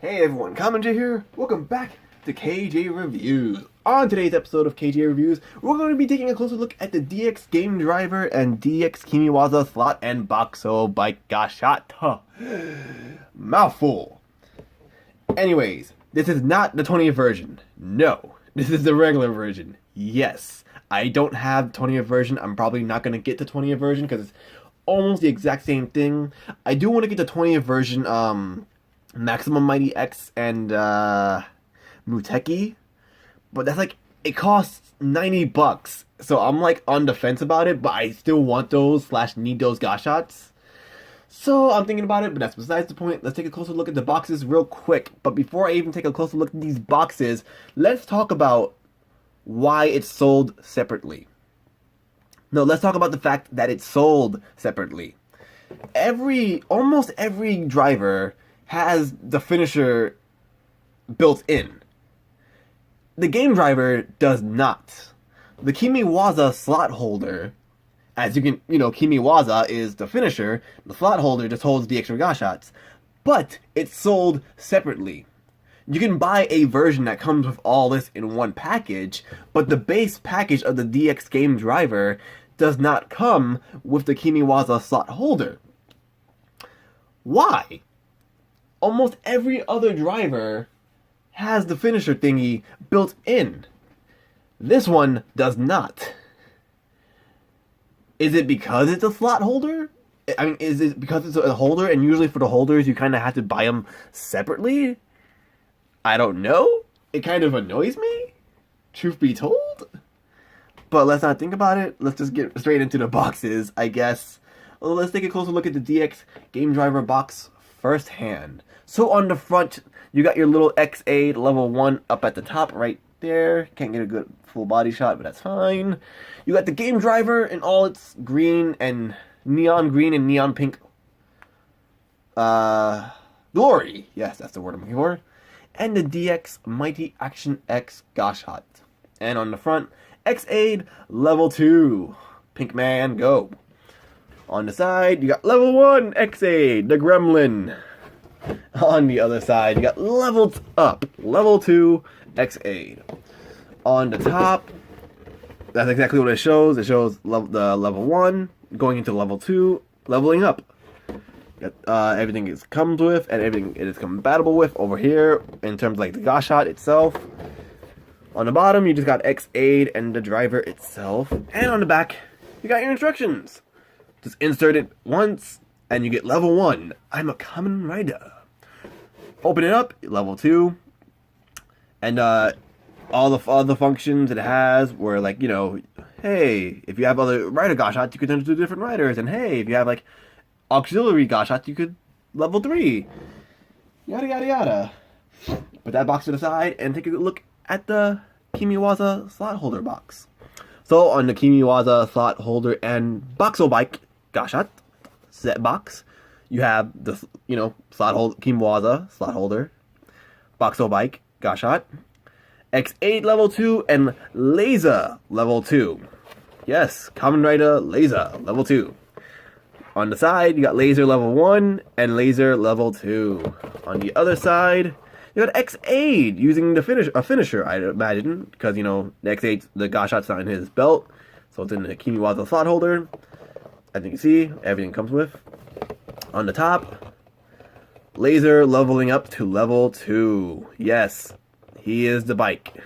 Hey everyone, Kamenjay here. Welcome back to KJReviews. On today's episode of KJReviews, we're going to be taking a closer look at the DX game driver and DX Kimewaza slot and Bakusou bike gashot. Mouthful. Anyways, this is not the 20th version. No, this is the regular version. Yes, I don't have the 20th version. I'm probably not going to get the 20th version because it's almost the exact same thing. I do want to get the 20th version, Maximum Mighty X and Muteki, but that's like, it costs $90, so I'm like on the fence about it, but I still want those / need those gashots. So I'm thinking about it, but that's besides the point. Let's take a closer look at the boxes real quick. But before I even take a closer look at these boxes, let's talk about why it's sold separately. No, let's talk about the fact that it's sold separately. Almost every driver has the finisher built in. The game driver does not. The Kimewaza slot holder, as you can, Kimewaza is the finisher, the slot holder just holds the extra gashots, but it's sold separately. You can buy a version that comes with all this in one package, but the base package of the DX game driver does not come with the Kimewaza slot holder. Why? Almost every other driver has the finisher thingy built in. This one does not. Is it because it's a slot holder? I mean, is it because it's a holder and usually for the holders you kind of have to buy them separately? I don't know. It kind of annoys me, truth be told. But let's not think about it. Let's just get straight into the boxes, I guess. Well, let's take a closer look at the DX game driver box firsthand. So on the front, you got your little X8 level 1 up at the top right there. Can't get a good full body shot, but that's fine. You got the game driver in all its green and neon pink glory. Yes, that's the word I'm looking for. And the DX Mighty Action X gashot. And on the front, X8 level 2. Pink man, go. On the side, you got level 1 X8, the Gremlin. On the other side, you got leveled up, level 2 X8. On the top, that's exactly what it shows. It shows the level 1 going into level 2, leveling up. Everything it comes with and everything it is compatible with over here in terms of like the gashot itself. On the bottom, you just got X8 and the driver itself. And on the back, you got your instructions. Just insert it once, and you get level 1. I'm a Kamen Rider. Open it up, level 2. And all the other functions it has were like, hey, if you have other rider gashots, you could turn to different riders. And hey, if you have like auxiliary gashots, you could level 3. Yada, yada, yada. Put that box to the side and take a look at the Kimewaza slot holder box. So on the Kimewaza slot holder and Bakusou bike gashot set box, you have the slot holder Kimewaza slot holder, Bakusou bike gashot, X8 level 2 and Laser level 2. Yes, Kamen Rider Laser level 2. On the side, you got Laser level 1 and Laser level 2. On the other side, you got X8 using a finisher, I imagine, because the X8, the gashot's not in his belt, so it's in the Kimewaza slot holder. As you can see, everything comes with. On the top, Laser leveling up to level 2. Yes, he is the bike.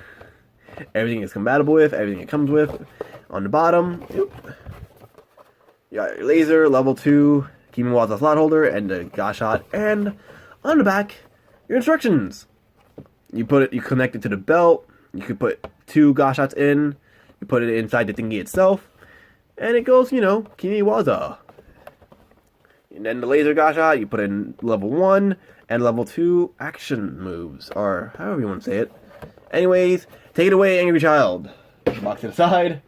Everything is compatible with, everything it comes with. On the bottom, you got your Laser level 2, Kimewaza slot holder, and the gashot. And on the back, your instructions. You connect it to the belt. You could put 2 gashots in. You put it inside the thingy itself. And it goes, Kimewaza. And then the Laser gashot, you put in level 1 and level 2 action moves. Or however you want to say it. Anyways, take it away, Angry Child. Box to the side.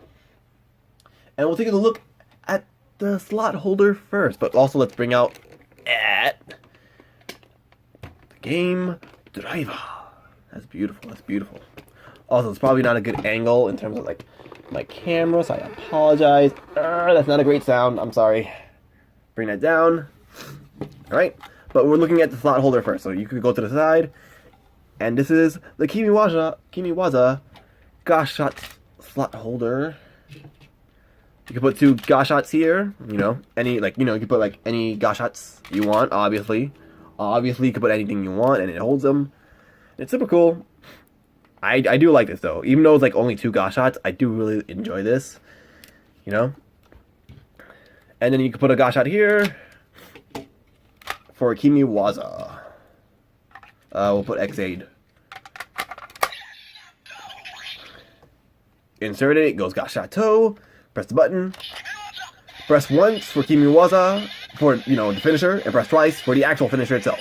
And we'll take a look at the slot holder first. But also let's bring out game driver. That's beautiful. That's beautiful. Also, it's probably not a good angle in terms of like my camera, so I apologize. That's not a great sound. I'm sorry. Bring that down. All right. But we're looking at the slot holder first. So you could go to the side. And this is the Kimewaza gosh shot slot holder. You can put 2 gosh shots here, you know, you can put like any gosh shots you want, obviously. Obviously, you can put anything you want and it holds them. It's super cool. I do like this though. Even though it's like only 2 gosh shots, I do really enjoy this, you know. And then you can put a gosh shot here for Kimewaza. We'll put X-Aid. Insert it, goes gosh shot toe. Press the button. Press once for Kimewaza for, you know, the finisher, and press twice for the actual finisher itself.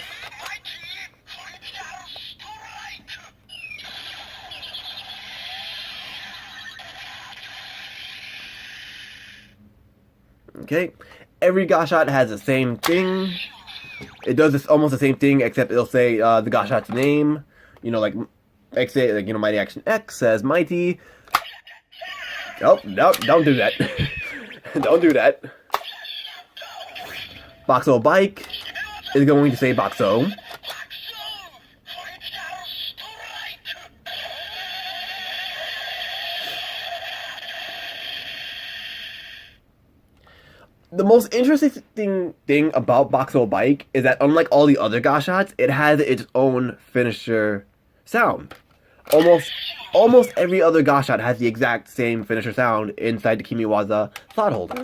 Okay, every gosh shot has the same thing. It does this almost the same thing, except it'll say the gosh shot's name. You know, like X, like, you know, Mighty Action X says Mighty. Oh, no, don't do that. Don't do that. Bakusou Bike is going to say Bakusou. The most interesting thing about Bakusou Bike is that unlike all the other gosh shots, it has its own finisher sound. Almost every other gosh shot has the exact same finisher sound inside the Kimewaza slot holder.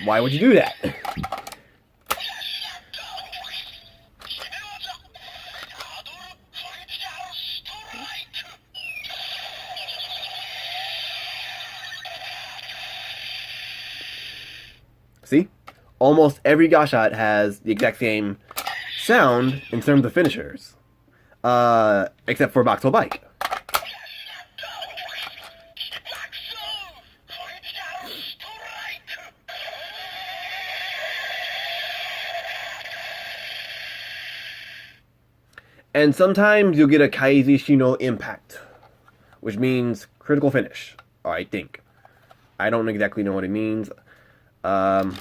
Why would you do that? See? Almost every gosh shot has the exact same sound in terms of finishers. Except for Bakusou Bike. And sometimes you'll get a KJReviews impact, which means critical finish, I think. I don't exactly know what it means. I'm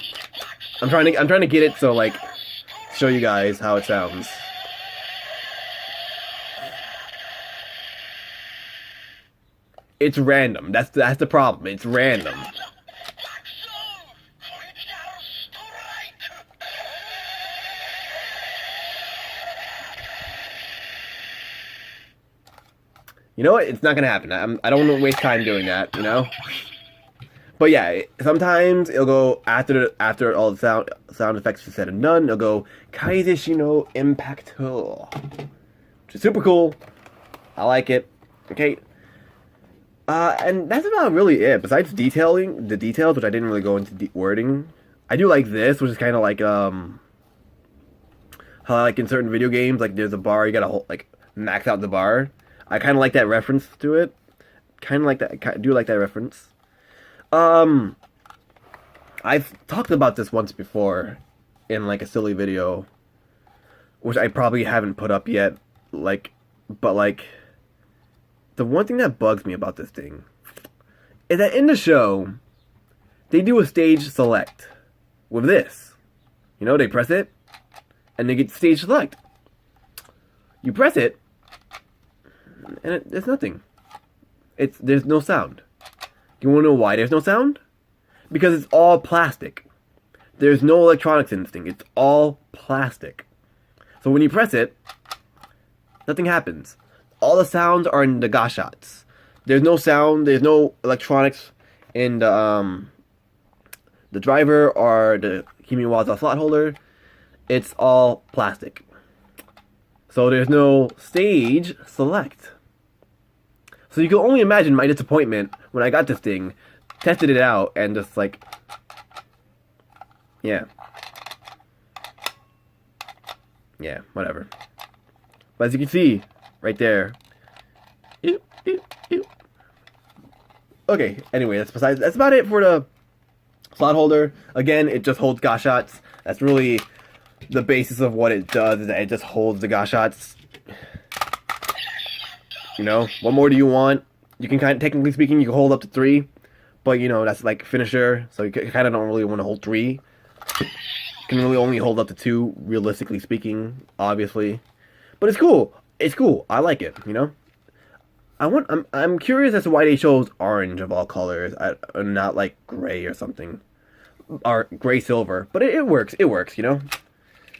trying to get it so like show you guys how it sounds. It's random. That's the problem. It's random. You know what? It's not gonna happen. I don't want to waste time doing that. You know. But yeah, sometimes it'll go after all the sound effects are said and done. It'll go KJReviews impact, which is super cool. I like it. Okay. And that's about really it. Besides detailing the details, which I didn't really go into wording, I do like this, which is kind of like how like in certain video games, like there's a bar, you gotta like max out the bar. I kind of like that reference to it. Kind of like that. I do like that reference. I've talked about this once before in like a silly video, which I probably haven't put up yet. But the one thing that bugs me about this thing is that in the show, they do a stage select with this. You know, they press it, and they get stage select. You press it, and there's nothing. There's no sound. You want to know why there's no sound? Because it's all plastic. There's no electronics in this thing. It's all plastic. So when you press it, nothing happens. All the sounds are in the gosh shots. There's no sound. There's no electronics in the driver or the Kimewaza slot holder. It's all plastic. So there's no stage select. So you can only imagine my disappointment when I got this thing, tested it out, and just like, yeah, whatever. But as you can see, right there. Okay, anyway, that's about it for the slot holder. Again, it just holds gosh shots. That's really the basis of what it does, is that it just holds the gosh shots. You know, what more do you want? You can technically speaking, you can hold up to 3, but you know, that's like finisher, so you kind of don't really want to hold 3. Can really only hold up to 2, realistically speaking, obviously. But it's cool. It's cool. I like it, you know? I'm curious as to why they chose orange of all colors, and not like gray or something. Or gray silver. But it works. It works, you know?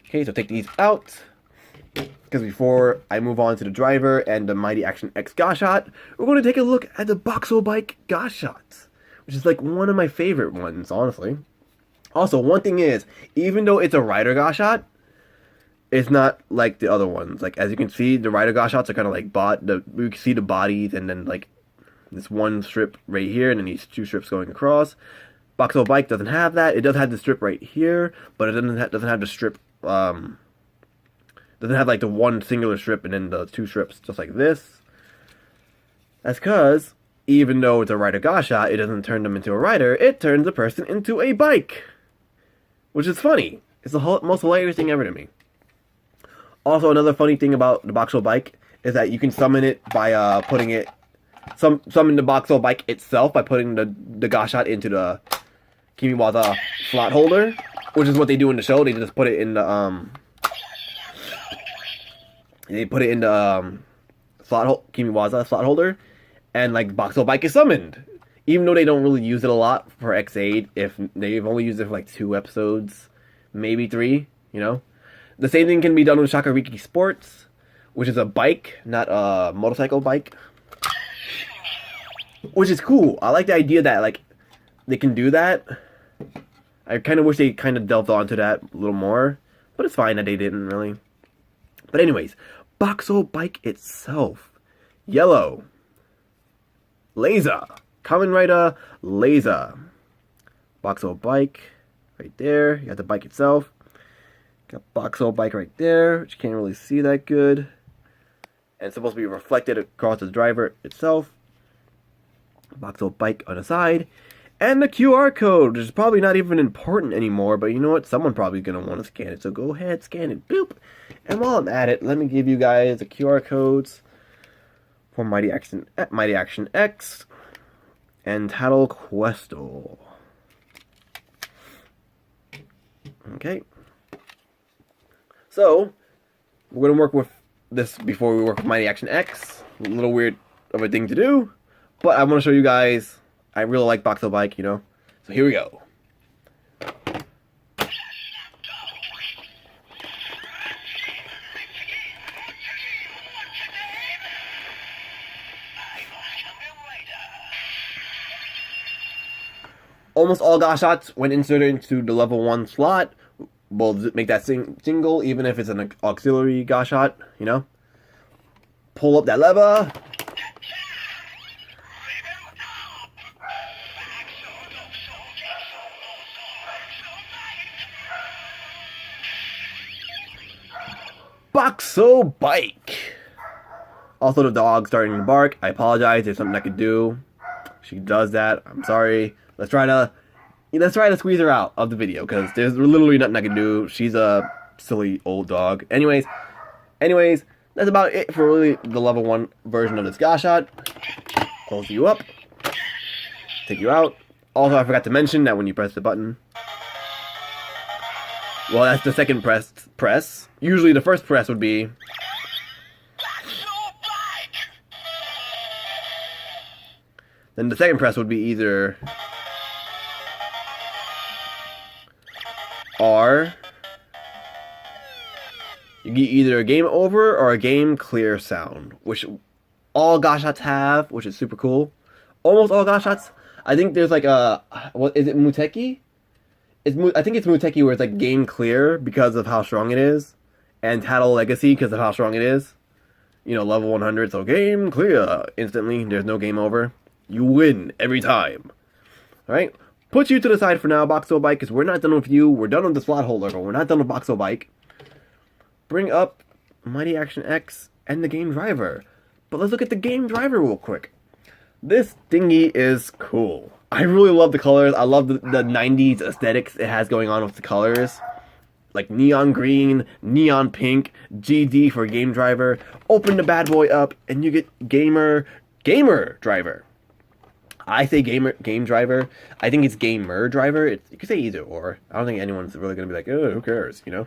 Okay, so take these out. Because before I move on to the driver and the Mighty Action X Gosh Shot, we're going to take a look at the Bakusou Bike Gosh Shots, which is like one of my favorite ones, honestly. Also, one thing is, even though it's a rider Gosh Shot, it's not like the other ones. Like, as you can see, the rider Gosh Shots are kind of like you can see the bodies and then like this one strip right here and then these 2 strips going across. Bakusou Bike doesn't have that. It does have the strip right here, but it doesn't have the strip, doesn't have like the one singular strip and then the 2 strips just like this. That's because even though it's a rider Gosh Shot, it doesn't turn them into a rider. It turns the person into a bike, which is funny. It's the most hilarious thing ever to me. Also, another funny thing about the Bakusou Bike is that you can summon it by putting it, summon the Bakusou Bike itself by putting the Gosh Shot into the Kimewaza slot holder, which is what they do in the show. They just put it in the Kimewaza slot holder, and like Bakusou Bike is summoned. Even though they don't really use it a lot for X8, if they've only used it for like 2 episodes, maybe 3, you know. The same thing can be done with Shakariki Sports, which is a bike, not a motorcycle bike. Which is cool. I like the idea that like they can do that. I kind of wish they kind of delved onto that a little more, but it's fine that they didn't really. But anyways, Bakusou Bike itself. Yellow. Laser. Kamen Rider Laser. Bakusou Bike right there. You got the bike itself. Got Bakusou Bike right there, which you can't really see that good. And it's supposed to be reflected across the driver itself. Bakusou Bike on the side. And the QR code, which is probably not even important anymore, but you know what? Someone probably going to want to scan it, so go ahead, scan it. Boop! And while I'm at it, let me give you guys the QR codes for Mighty Action X and Tattle Questo. Okay. So, we're going to work with this before we work with Mighty Action X. A little weird of a thing to do, but I want to show you guys. I really like Bakusou Bike, you know. So here we go. Almost all Gosh Shots, when inserted into the level 1 slot, will make that single, even if it's an auxiliary Gosh Shot, you know. Pull up that lever. Bakusou Bike. Also, the dog starting to bark. I apologize. There's something I could do. She does that. I'm sorry. Let's try to squeeze her out of the video because there's literally nothing I can do. She's a silly old dog. Anyways, that's about it for really the level 1 version of this Gosh Shot. Close you up. Take you out. Also, I forgot to mention that when you press the button, well, that's the second press. Usually the first press would be then the second press would be either R. You get either a game over or a game clear sound, which all Gosh Shots have, which is super cool. Almost all Gosh Shots. I think there's like a, what is it, Muteki? I think it's Muteki where it's like game clear because of how strong it is, and Tattle Legacy because of how strong it is. You know, level 100, so game clear instantly. There's no game over. You win every time. Alright? Put you to the side for now, Bakusou Bike, because we're not done with you. We're done with the slot holder, but we're not done with Bakusou Bike. Bring up Mighty Action X and the game driver. But let's look at the game driver real quick. This thingy is cool. I really love the colors. I love the 90s aesthetics it has going on with the colors. Like neon green, neon pink, GD for game driver. Open the bad boy up and you get gamer driver. I say game driver. I think it's gamer driver. You could say either or. I don't think anyone's really gonna be like, oh, who cares, you know?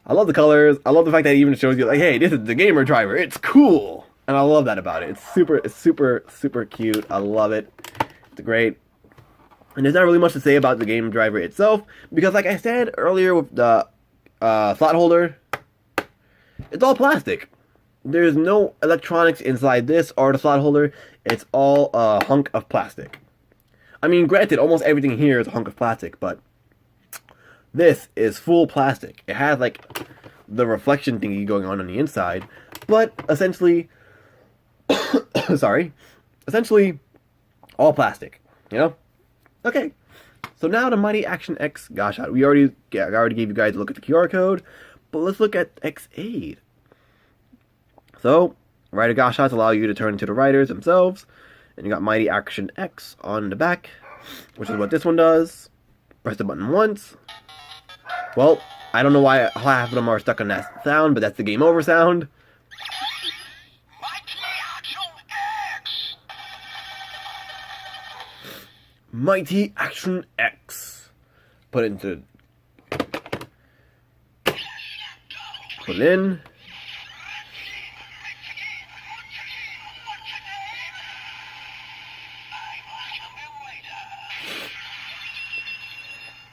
I love the colors. I love the fact that it even shows you like, hey, this is the gamer driver. It's cool, and I love that about it. It's super cute. I love it. It's great. And there's not really much to say about the game driver itself because, like I said earlier, with the slot holder, it's all plastic. There's no electronics inside this or the slot holder. It's all a hunk of plastic. I mean, granted, almost everything here is a hunk of plastic, but this is full plastic. It has, like, the reflection thingy going on the inside, but essentially, essentially all plastic, you know? Okay, so now the Mighty Action X Gashot. I already gave you guys a look at the QR code, but let's look at X8. So, Rider Gashots allow you to turn into the riders themselves. And you got Mighty Action X on the back, which is what this one does. Press the button once. Well, I don't know why half of them are stuck on that sound, but that's the game over sound. Mighty Action X. Put it in.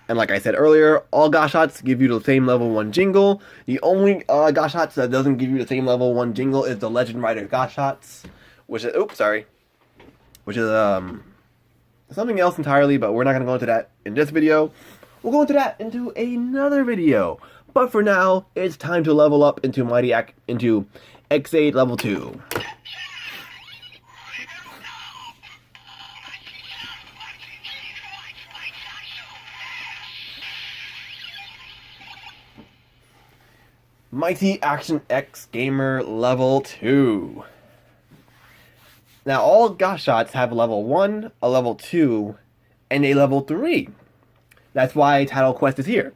And like I said earlier, all Gashots give you the same level 1 jingle. The only Gashots that doesn't give you the same level 1 jingle is the Legend Rider Gashots, which is something else entirely, but we're not going to go into that in this video. We'll go into that into another video. But for now, it's time to level up into X8 level 2. Mighty Action X Gamer Level 2. Now, all Gashots have a level 1, a level 2, and a level 3. That's why Title Quest is here.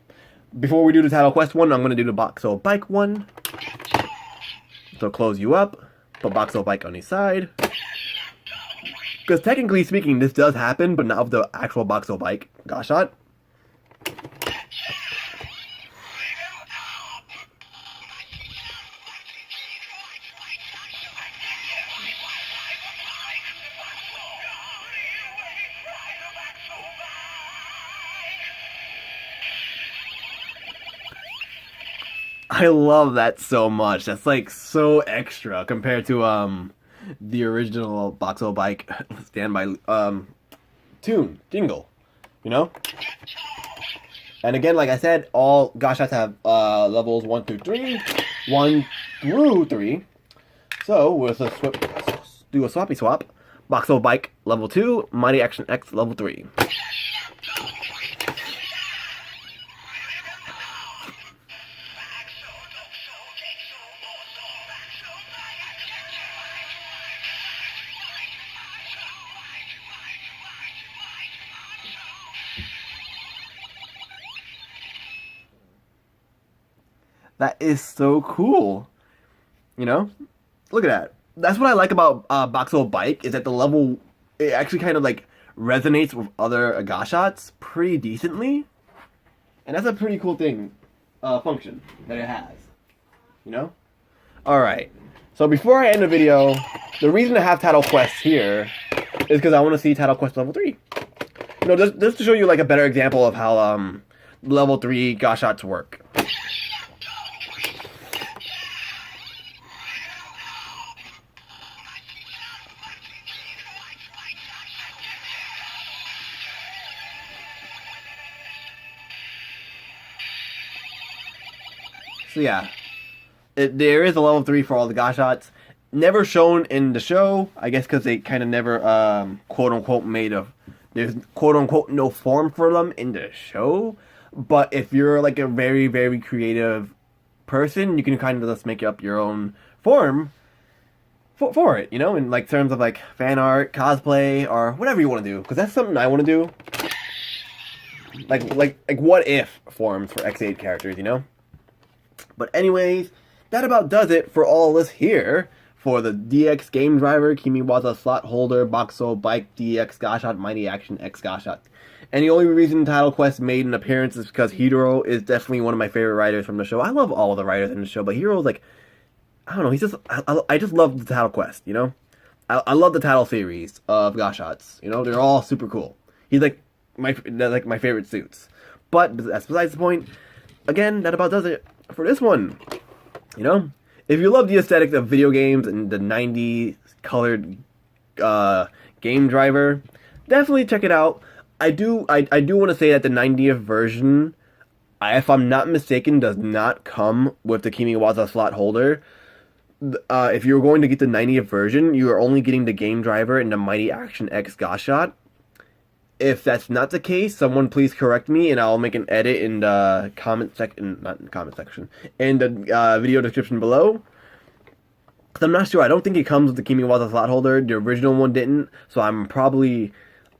Before we do the Title Quest one, I'm going to do the Bakusou Bike one. So close you up, put Bakusou Bike on the side. Because technically speaking, this does happen, but not of the actual Bakusou Bike Gashot. I love that so much. That's like so extra compared to the original Bakusou Bike standby jingle, you know? And again, like I said, all Gashots have levels 1 through 3. So we'll just do a swappy swap. Bakusou Bike level 2, Mighty Action X level 3. That is so cool. You know? Look at that. That's what I like about Bakusou Bike, is that the level, it actually kind of like resonates with other Gashots pretty decently. And that's a pretty cool function that it has. You know? Alright. So before I end the video, the reason to have Title Quest here is because I want to see Title Quest level 3. You know, just to show you like a better example of how level 3 Gashots work. So yeah, there is a level 3 for all the Gashots. Never shown in the show, I guess because they kind of never, quote-unquote, there's quote-unquote no form for them in the show. But if you're like a very, very creative person, you can kind of just make up your own form for it, you know? In like terms of like fan art, cosplay, or whatever you want to do. Because that's something I want to do. Like what if forms for X8 characters, you know? But anyways, that about does it for all of this here for the DX game driver, Kimewaza slot holder, Bakusou bike, DX Gashot, Mighty Action X Gashot. And the only reason Title Quest made an appearance is because Hiro is definitely one of my favorite writers from the show. I love all of the writers in the show, but Hiro's like, I don't know, he's just, I just love the Title Quest, you know? I love the title series of Gashots, you know? They're all super cool. He's like my favorite suits. But that's besides the point. Again, that about does it for this one. You know? If you love the aesthetic of video games and the 90s colored game driver, definitely check it out. I do want to say that the 90th version, if I'm not mistaken, does not come with the Kimewaza slot holder. If you're going to get the 90th version, you are only getting the game driver and the Mighty Action X Gashot. If that's not the case, someone please correct me, and I'll make an edit in the not in the comment section, in the video description below. Because I'm not sure. I don't think it comes with the Kimewaza slot holder. The original one didn't, so I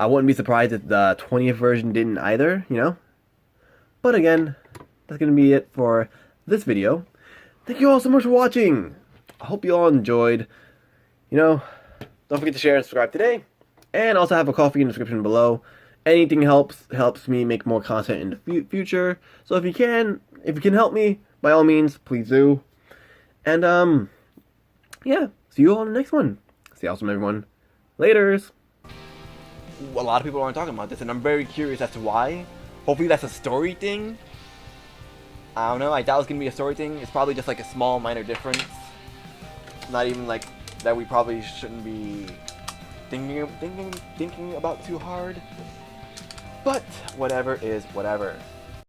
wouldn't be surprised if the 20th version didn't either, you know? But again, that's going to be it for this video. Thank you all so much for watching. I hope you all enjoyed. You know, don't forget to share and subscribe today. And also have a coffee in the description below. Anything helps me make more content in the future. So if you can help me, by all means, please do. And yeah, see you all in the next one. Stay awesome, everyone. Laters. A lot of people aren't talking about this, and I'm very curious as to why. Hopefully that's a story thing. I don't know. I doubt it's gonna be a story thing. It's probably just like a small, minor difference. Not even like that we probably shouldn't be thinking about too hard. But whatever is whatever.